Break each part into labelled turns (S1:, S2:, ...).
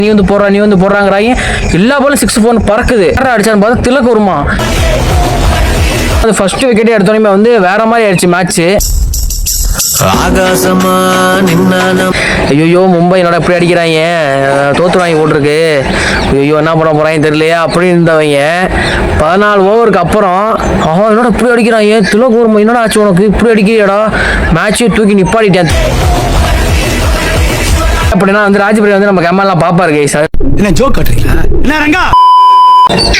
S1: நீ வந்து போடுறாங்கிறாங்க. எல்லா பாலும் 6 4 பறக்குது. அடிச்சான்னு பார்த்தா திலக் வருமா. அது ஃபர்ஸ்ட் விக்கெட்டே எடுத்தோடனே வந்து வேற மாதிரி ஆயிடுச்சு மேட்ச். ஐயோ மும்பை என்னோட இப்படி அடிக்கிறாங்க, தோத்துறாங்க போட்டிருக்கு, ஐயோ என்ன பண்ண போறாங்க தெரியலையா அப்படின்னு இருந்தவங்க 14 ஓவருக்கு அப்புறம் என்னோட இப்படி அடிக்கிறாங்க, திலக் வருமா என்னடா ஆச்சு உனக்கு இப்படி அடிக்கிறியாடா, மேட்சே தூக்கி நிப்பாட்டிட்டேன் அப்படின்னா வந்து ராஜ்புரி வந்து நம்ம கேமராலாம் பாப்பாரு கைஸ்.
S2: என்ன ஜோக் காட்டுறீங்களா என்ன ரங்கா?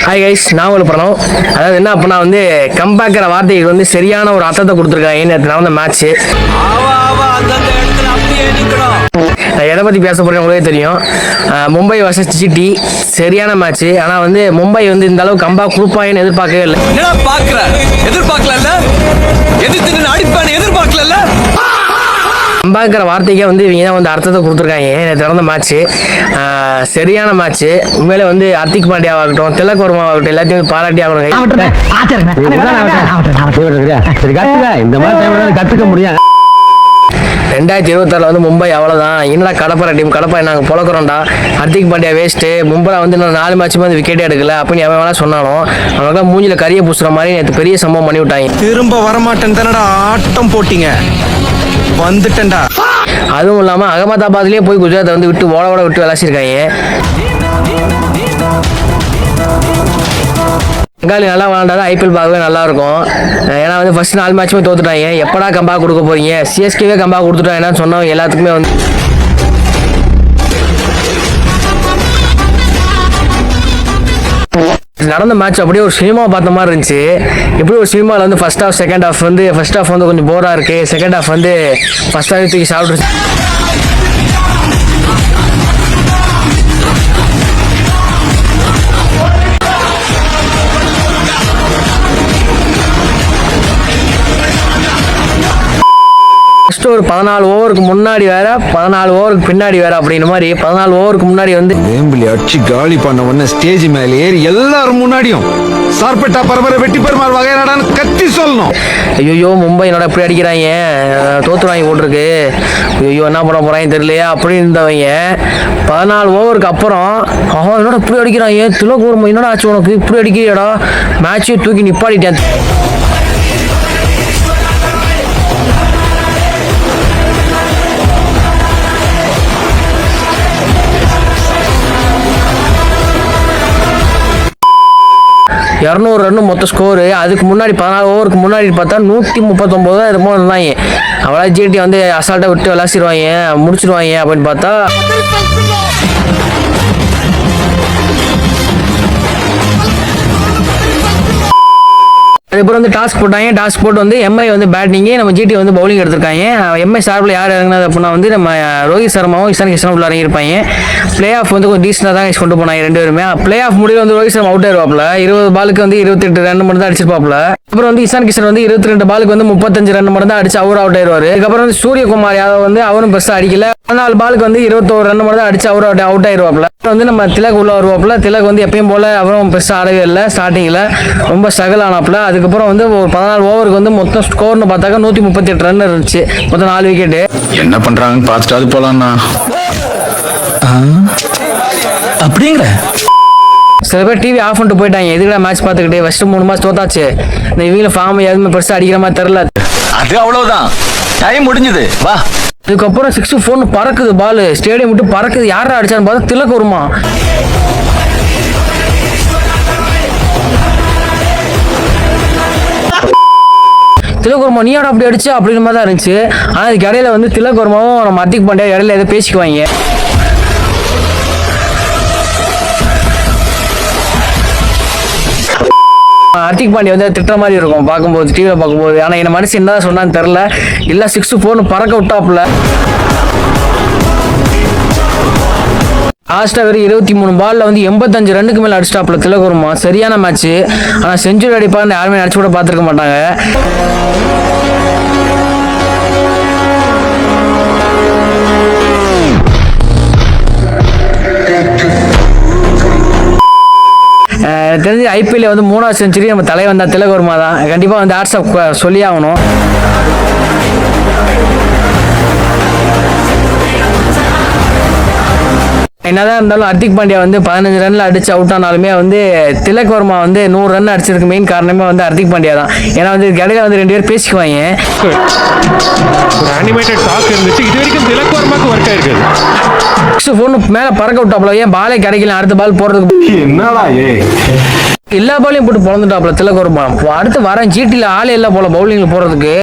S1: ஹாய் கைஸ், நான் ஒரு படம். அதாவது என்ன அப்படின்னா வந்து கம்பேக்கிற வார்த்தைகள் வந்து சரியான ஒரு அர்த்தத்தை கொடுத்துருக்காங்க நேற்று நடந்த மேட்ச்சு. எதை பற்றி பேச போறேன் உங்களுக்கே தெரியும். மும்பை வர்சஸ் ஜிடி சரியான மேட்ச். ஆனால் வந்து மும்பை வந்து இந்த அளவுக்கு கம்பேக் கொடுப்பாங்கன்னு எதிர்பார்க்கவே இல்லை. கம்பேக்கிற வார்த்தைக்கே வந்து இவங்க தான் வந்து அர்த்தத்தை கொடுத்துருக்காங்க நேற்று நடந்த மேட்ச்சு. சரியான மேட்ச்சு உண்மையிலே வந்து ஹர்திக் பாண்டியா ஆகட்டும், திலக் வர்மா ஆகட்டும், எல்லாத்தையும் பாராட்டி ஆகணும்.
S3: இந்த மாதிரி கத்துக்க முடியும்.
S1: 2026 வந்து மும்பை அவ்வளோதான், என்னடா கடப்பார டீம் கடப்பா நாங்கள் பொழக்கிறோம்டா, ஹர்திக் பாண்டியா வேஸ்ட்டு, மும்பை வந்து இன்னும் 4 மேட்சுமே வந்து விக்கெட்டே எடுக்கல அப்படின்னு எவன் வேணா சொன்னாலும் அவனுக்கு மூஞ்சில கரிய பூசுற மாதிரி நேற்று பெரிய சம்பவம் பண்ணி விட்டாங்க.
S2: திரும்ப வரமாட்டேன் தானடா ஆட்டம் போட்டீங்க, வந்துட்டேன்டா.
S1: அதுவும் இல்லாமல் அகமதாபாத்லேயே போய் குஜராத்தை வந்து விட்டு ஓட விட்டு விளாசிருக்காங்க. பெங்காலி நல்லா விளாண்டாதான் ஐபிஎல் பார்க்கவே நல்லா இருக்கும். ஏன்னா வந்து ஃபர்ஸ்ட் 4 மேட்சுமே தோத்துட்டாங்க, எப்படா கம்பேக் கொடுக்க போறீங்க, சிஎஸ்கேவே கம்பேக் கொடுத்துட்டாங்கன்னா சொன்னவங்க எல்லாத்துக்குமே வந்து நடந்த மேட்ச் அப்படியே ஒரு சினிமா பார்த்த மாதிரி இருந்துச்சு. எப்படி ஒரு சினிமாவில் வந்து ஃபர்ஸ்ட் ஹாஃப் செகண்ட் ஹாஃப் வந்து ஃபர்ஸ்ட் ஹாஃப் வந்து கொஞ்சம் போராக இருக்கு, செகண்ட் ஹாஃப் வந்து ஃபர்ஸ்ட் ஹாஃப் தூக்கி சாப்பிட்டு ஒரு 14 ஓவருக்கு முன்னாடி வேற 14 ஓவருக்கு பின்னாடி வேற அப்படின்னு மாதிரி 14 ஓவருக்கு முன்னாடி வந்து
S3: வேம்பிளி அடிச்சு காலி பண்ண உடனே ஸ்டேஜ் மேல ஏறி எல்லாரும் முன்னாடியும் சார்பெட்டா பரபர வெட்டி பெருமாள் வகையடான்னு கத்தி சொல்லணும்.
S1: ஐயோ மும்பை என்னோட இப்படி அடிக்கிறாங்க, தோத்துறாங்க போட்டிருக்கு, ஐயோ என்ன பண்ண போறாங்க தெரியலையா அப்படின்னு இருந்தவங்க 14 ஓவருக்கு அப்புறம் என்னோட இப்படி அடிக்கிறாங்க, திலக் வருமா என்னடா ஆச்சு உனக்கு இப்படி அடிக்கிறியாடா, மேட்சே தூக்கி நிப்பாட்டிட்டேன். ரன் மொத்த ஸ்கோரு. அதுக்கு முன்னாடி 14 ஓவருக்கு முன்னாடி பார்த்தா 139 என்னமோ இருந்தாங்க. அவ்வளோ ஜிடி வந்து அசால்ட்டாக விட்டு விளாசிடுவாங்க முடிச்சிடுவாங்க அப்படின்னு பார்த்தா அதுக்கப்புறம் வந்து டாஸ்க் போட்டாங்க. டாஸ்க் போட்டு வந்து எம்ஐ வந்து பேட்டிங்கு, நம்ம ஜிடி வந்து பவுலிங் எடுத்திருக்காங்க. எம்ஐ சார்பில் யார் இறங்கினது அப்படின்னா வந்து நம்ம ரோஹித் சர்மாவும் இஷான் கிஷனும் உள்ள இறங்கியிருப்பாங்க. பிளே ஆஃப் வந்து கொஞ்சம் டீசெண்டாக தான் கொண்டு போனாங்க 2 பேருமே. பிளே ஆஃப் முடிவில் வந்து ரோஹித் சர்மா அவுட் ஆயிருவாப்ல, 20 பாலுக்கு வந்து 28 ரன் மட்டும் தான் அடிச்சிருப்பாப்ல. அப்புறம் வந்து இஷான் கிஷன் வந்து 22 பாலுக்கு வந்து 35 ரன் மட்டும் தான் அடிச்சு அவர் அவுட் ஆயிடுவார். அதுக்கப்புறம் வந்து சூரியகுமார் யாதவ் வந்து அவரும் பெருசாக அடிக்கல, 14 பாலுக்கு வந்து 21 ரன் மட்டும் தான் அடிச்சு அவர் அவுட் ஆயிடுவாப்ல. வந்து நம்ம திலக் உள்ள வருவாப்ல, திலக் வந்து எப்பயும் போல அவரும் பெருசாக ஆடவே இல்லை, ஸ்டார்டிங்கில் ரொம்ப ஸ்ட்ரகிள் ஆனாப்ல. அதுக்கப்புறம் வந்து ஒரு 14 ஓவருக்கு வந்து மொத்தம் ஸ்கோர்னு பார்த்தாக்கா 138 ரன் இருந்துச்சு, மொத்தம் 4 விக்கெட்டு.
S4: என்ன பண்றாங்கன்னு பார்த்துட்டு அது போலாம்ண்ணா
S1: அப்படிங்கிற சில பேர் டிவி ஆஃப் பண்ணிட்டு போயிட்டாங்க, எதுக்குடா மேட்ச் பார்த்துக்கிட்டே ஃபர்ஸ்ட் 3 மேட்ச் தோத்தாச்சு, இந்த இவங்கள ஃபார்ம் எதுவுமே பெருசாக அடிக்கிற மாதிரி தெரில,
S4: அது அவ்வளவுதான் டைம் முடிஞ்சது வா.
S1: அதுக்கப்புறம் 6 4 பறக்குது பால், ஸ்டேடியம் விட்டு பறக்குது, யாரா அடிச்சான்னு பார்த்தா திலக் வருமா. திலக் வர்மா நீ அப்படி அடிச்சு அப்படின்ற மாதிரி தான் இருந்துச்சு. ஆனால் இதுக்கு இடையில வந்து திலக் வர்மாவும் நம்ம ஹர்திக் பாண்டியா இடையில எதை பேசிக்குவாங்க. ஹர்திக் பாண்டியா வந்து திட்டுற மாதிரி இருக்கும் பார்க்கும்போது, டிவியில் பார்க்கும்போது. ஆனால் என்ன மனசு என்ன சொன்னான்னு தெரில, இல்லை 6 4 பறக்க விட்டாப்புல. லாஸ்ட்டாக வெறும் 23 பாலில் வந்து 85 ரன்னுக்கு மேலே அடிச்சிட்டாப்புல திலக் வர்மா. சரியான மேட்ச்சு. ஆனால் செஞ்சுரி அடிப்பான்னு யாருமே அடிச்சு கூட பார்த்துருக்க மாட்டாங்க. தெரிஞ்சு ஐபிஎல்ல வந்து 3வது செஞ்சுரி நம்ம தலை வந்தா திலக் வர்மா தான். கண்டிப்பாக வந்து ஹேட்ஸ் ஆஃப் சொல்லி ஆகணும். என்னதான் இருந்தாலும் ஹர்திக் பாண்டியா வந்து 15 ரன்ல அடிச்சு அவுட் ஆனாலுமே வந்து திலக் வர்மா வந்து 100 ரன் அடிச்சிருக்கு மெயின் காரணமே வந்து ஹர்திக் பாண்டியா தான். ஏன்னா வந்து இடையில வந்து 2 பேர் பேசிக்குவாங்க.
S5: ஒரு அனிமேட்டட் டாக் இருந்துச்சு. இது வரைக்கும் திலக் வர்மாக்கு ஒர்க் ஆயிருக்காது.
S1: போன் மேல பறக்க விட்டாப்ல, ஏன் பாலே கிடைக்கல, அடுத்த பால் போறதுக்கு
S5: என்னடா
S1: எல்லா பாலையும் போட்டு பொழந்துட்டாப்ல திலக் வர்மா. அடுத்து வரேன் ஜிடில ஆளே இல்ல போல பவுலிங்ல போறதுக்கு.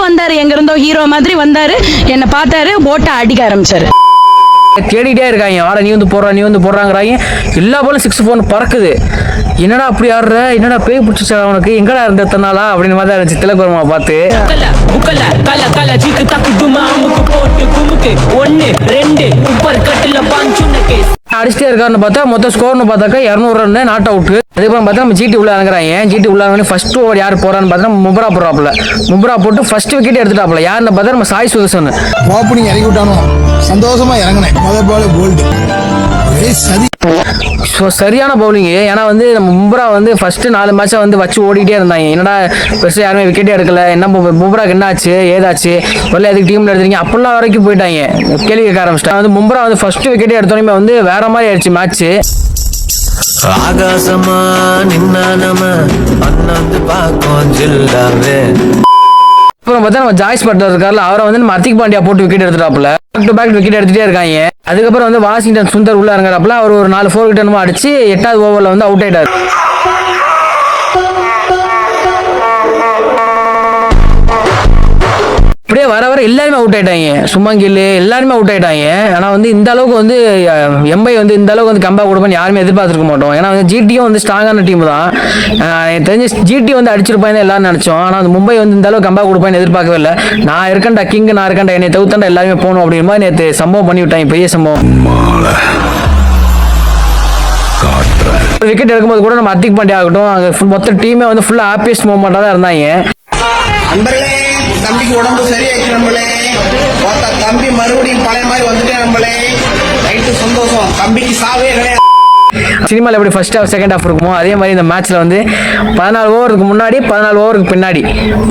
S6: வந்தாரு, எங்க இருந்தோ ஹீரோ மாதிரி வந்தாரு, என்ன பார்த்தாரு, போட்ட அடிக்க ஆரம்பிச்சாரு.
S1: தேடிட்டே இருக்காங்க, வாடா நீ வந்து போடுறா நீ வந்து போடுறாங்கிறாங்க. எல்லா பாலும் 6 போன் பறக்குது. என்னடா அப்படி ஆடுற, என்னடா பேய் பிடிச்சா அவனுக்கு, எங்கடா இருந்த தன்னாலா அப்படின்னு மாதிரி இருந்துச்சு திலக் வர்மா பார்த்து. அடிச்சுட்டே இருக்காருன்னு பார்த்தா மொத்த ஸ்கோர்னு பார்த்தாக்கா 200 ரன் நாட் அவுட். அதுக்கப்புறம் பார்த்தா நம்ம ஜிடி உள்ள இறங்குறாங்க. ஜிடி உள்ள இறங்கி ஃபர்ஸ்ட் ஓவர் யார் போறான்னு பார்த்தா முப்ரா போடுறாப்புல. முப்ரா போட்டு ஃபர்ஸ்ட் விக்கெட் எடுத்துட்டாப்புல. யாருன்னு பார்த்தா நம்ம சாய் சுதர்சன்.
S7: ஓப்பனிங் இறங்கி விட்டானோ சந்தோஷமா இறங்கினேன். முதல் பால் போல்டு சதி.
S1: சரியான பவுலிங். ஏன்னா வந்து நம்ம முப்ரா வந்து ஃபர்ஸ்ட் 4 மேட்சை வந்து வச்சு ஓடிட்டே இருந்தாங்க. என்னடா பெருசாக யாருமே விக்கெட்டே எடுக்கல, என்ன முப்ராக்கு என்ன ஆச்சு ஏதாச்சு, வெளில எதுக்கு டீம்ல எடுத்தீங்க அப்படிலாம் வரைக்கும் போயிட்டாங்க. கேள்வி கேட்க ஆரம்பிச்சிட்டாங்க. வந்து முப்ரா வந்து ஃபர்ஸ்ட் விக்கெட்டே எடுத்தோடனே வந்து வேற மாதிரி ஆயிடுச்சு மேட்ச்.
S8: ஆகாசமா நின்னா நம்ம அண்ணாந்து பாக்கும் ஜில்லாவே.
S1: அப்புறம் பார்த்தா நம்ம ஜாய்ஸ் பட்லர் இருக்காருல, அவரை வந்து நம்ம ஹர்திக் பாண்டியா போட்டு விக்கெட் எடுத்துட்டாப்புல. பேக் டு பேக் விக்கெட் எடுத்துட்டே இருக்காங்க. அதுக்கப்புறம் வந்து வாஷிங்டன் சுந்தர் உள்ள இறங்குறாப்புல. அவர் ஒரு 4 4 விக்கெட் அடிச்சு 8வது ஓவர்ல வந்து அவுட் ஆயிட்டாரு. அப்படியே வர வர எல்லாருமே அவுட் ஆயிட்டாங்க. சுமங்கில் எல்லாருமே அவுட் ஆயிட்டாங்க. ஆனா வந்து இந்த அளவுக்கு வந்து எம்பை வந்து இந்த அளவுக்கு வந்து கம்பேக் கொடுப்பான்னு யாருமே எதிர்பார்த்திருக்க மாட்டோம். ஏன்னா வந்து ஜிடியும் வந்து ஸ்ட்ராங்கான டீம் தான். எனக்கு தெரிஞ்சு ஜிடி வந்து அடிச்சிருப்பாங்க எல்லாரும் நினைச்சோம். ஆனா அந்த மும்பை வந்து இந்த அளவுக்கு கம்பேக் கொடுப்பான்னு எதிர்பார்க்கவே இல்லை. நான் இருக்கேன்டா கிங், நான் இருக்கேன்டா, என்னை தவிர்த்தாண்டா எல்லாருமே போகணும் அப்படிங்கிற மாதிரி நேற்று சம்பவம் பண்ணி விட்டாங்க, பெரிய சம்பவம். விக்கெட் எடுக்கும்போது கூட நம்ம ஹர்திக் பாண்டியா ஆகட்டும், அங்கே மொத்த டீமே வந்து ஃபுல்லா ஹாப்பியஸ்ட் மூமெண்டா தான் இருந்தாங்க.
S7: நண்பர்களே, தம்பிக்கு உடம்பு சரியாயிடுச்சு நம்மளே. தம்பி மறுபடியும் பழைய மாதிரி வந்துட்டே நம்மளே. நைட்டு சந்தோஷம், தம்பிக்கு சாவே கிடையாது.
S1: சினிமாவில் எப்படி ஃபர்ஸ்ட் ஹாஃப் செகண்ட் ஹாஃப் இருக்குமோ அதே மாதிரி இந்த மேட்ச்ல வந்து 14 ஓவருக்கு முன்னாடி 14 ஓவருக்கு பின்னாடி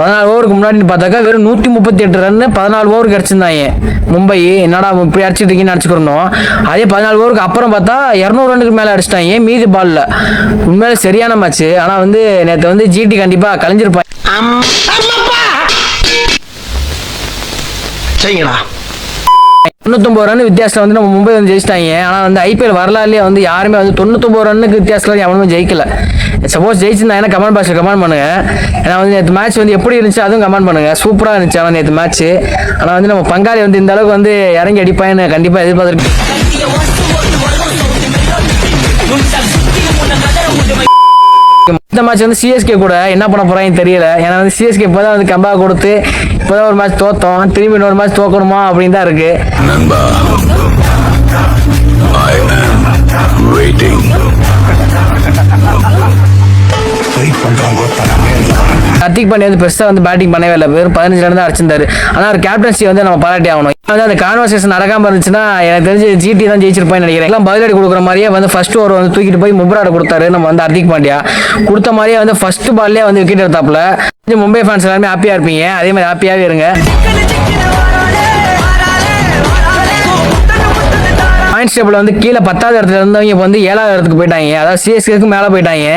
S1: 14 ஓவருக்கு முன்னாடின்னு பார்த்தாக்கா வெறும் 138 ரன் 14 ஓவருக்கு அடிச்சிருந்தாங்க மும்பை. என்னடா இப்படி அடிச்சுட்டு இருக்கீங்கன்னு அடிச்சுக்கிறோம். அதே 14 ஓவருக்கு அப்புறம் பார்த்தா 200 ரன்னுக்கு மேலே அடிச்சிட்டாங்க மீதி பால்ல. உண்மையில சரியான மேட்ச். ஆனால் வந்து நேற்று வந்து ஜிடி கண்டிப்பாக கலைஞ்சிருப்பாங்க.
S7: சரிங்களா
S1: 99 ரன் வித்தியாசத்தில் வந்து நம்ம மும்பை வந்து ஜெயிச்சிட்டாங்க. ஆனால் வந்து ஐபிஎல் வரலாறுலேயே வந்து யாருமே வந்து 99 ரன்னுக்கு வித்தியாசத்தில் எவனுமே ஜெயிக்கல. சப்போஸ் ஜெயிச்சிருந்தாங்கன்னா கமெண்ட் பாக்ஸில் கமெண்ட் பண்ணுங்க. ஏன்னா வந்து நேற்று மேட்ச் வந்து எப்படி இருந்துச்சு அதுவும் கமெண்ட் பண்ணுங்க. சூப்பராக இருந்துச்சு ஆனால் நேற்று மேட்ச். ஆனால் வந்து நம்ம பங்காளி வந்து இந்த அளவுக்கு வந்து இறங்கி அடிப்பான்னு கண்டிப்பாக எதிர்பார்த்துருக்கு. இந்த மேட்ச் வந்து சிஎஸ்கே கூட என்ன பண்ண போறாங்கன்னு தெரியல. ஏன்னா வந்து சிஎஸ்கே இப்போதான் வந்து கம்பேக் கொடுத்து இப்போதான் ஒரு மேட்ச் தோத்தோம், திரும்பி இன்னொரு மேட்ச் தோக்கணுமா அப்படின்னு தான் இருக்கு. ஹர்திக் பாண்டியா வந்து பெருசாக வந்து பேட்டிங் பண்ணவே இல்லை, வெறும் 15 ரன் தான் அடிச்சிருந்தாரு. ஆனால் ஒரு கேப்டன்சி வந்து நம்ம பாராட்டி ஆகணும். வந்து அந்த கான்வர்சேஷன் நடக்காம இருந்துச்சுன்னா எனக்கு தெரிஞ்சு ஜிடி தான் ஜெயிச்சிருப்பான்னு நினைக்கிறேன். எல்லாம் பதிலடி கொடுக்குற மாதிரியே வந்து ஃபர்ஸ்ட் ஓவர் வந்து தூக்கிட்டு போய் முப்ராட கொடுத்தாரு நம்ம வந்து ஹர்திக் பாண்டியா. கொடுத்த மாதிரியே வந்து ஃபர்ஸ்ட் பால்லே வந்து விக்கெட் எடுத்தாப்புல. மும்பை ஃபேன்ஸ் எல்லாருமே ஹாப்பியா இருப்பீங்க, அதே மாதிரி ஹாப்பியாவே இருங்க. பாயிண்ட்ஸ் டேபிள் வந்து கீழே 10வது இடத்துல இருந்தவங்க இப்போ வந்து 7வது இடத்துக்கு போயிட்டாங்க. அதாவது சிஎஸ்கேக்கு மேலே போயிட்டாங்க.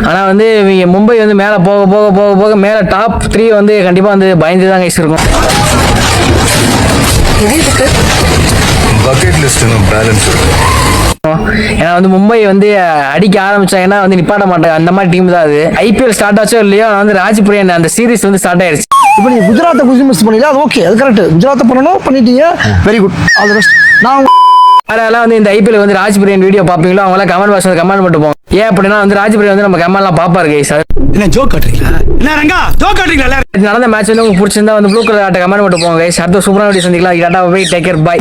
S1: ஆனால் வந்து இவங்க மும்பை வந்து மேலே போக போக போக போக மேலே டாப் 3 வந்து கண்டிப்பாக வந்து பயந்து தான் கைஸ் இருக்கும்.
S8: பக்கெட் லிஸ்ட் பேலன்ஸ் இருக்கு.
S1: ஏன்னா வந்து மும்பை வந்து அடிக்க ஆரம்பிச்சாங்கன்னா வந்து நிப்பாட்ட மாட்டாங்க, அந்த மாதிரி டீம் தான் அது. ஐபிஎல் ஸ்டார்ட் ஆச்சோ இல்லையோ வந்து ராஜ்பிரியன் அந்த சீரிஸ் வந்து ஸ்டார்ட் ஆயிடுச்சு.
S7: இப்போ நீங்க குஜராத்தை மிஸ் பண்ணீங்க, அது ஓகே, அது கரெக்ட். குஜராத்தை பண்ணணும், பண்ணிட்டீங்க, very good, all the best. நான்
S1: யாரெல்லாம் வந்து இந்த ஐபிஎல் வந்து ராஜ்பிரியன் வீடியோ பார்ப்பீங்களோ அவங்களாம் கமெண்ட் பாக்ஸ்ல கமெண்ட் பண்ணிட்டு போங்க. ஏன் அப்படின்னா வந்து ராஜ்பிரியன் வந்து நம்ம கமெண்ட்லாம் பார்ப்பாரு கைஸ்.
S2: என்ன ஜோக் காட்டுறீங்களா? என்ன ரங்கா ஜோக் காட்டுறீங்களா?
S1: நடந்த மேட்ச் வந்து உங்களுக்கு பிடிச்சிருந்தா வந்து ப்ளூ கலர் ஆட்ட கமெண்ட் பண்ணிட்டு போங்க கைஸ். அடுத்த சூப்பரான வீடியோ சந்திக்கலாம். Take care, by.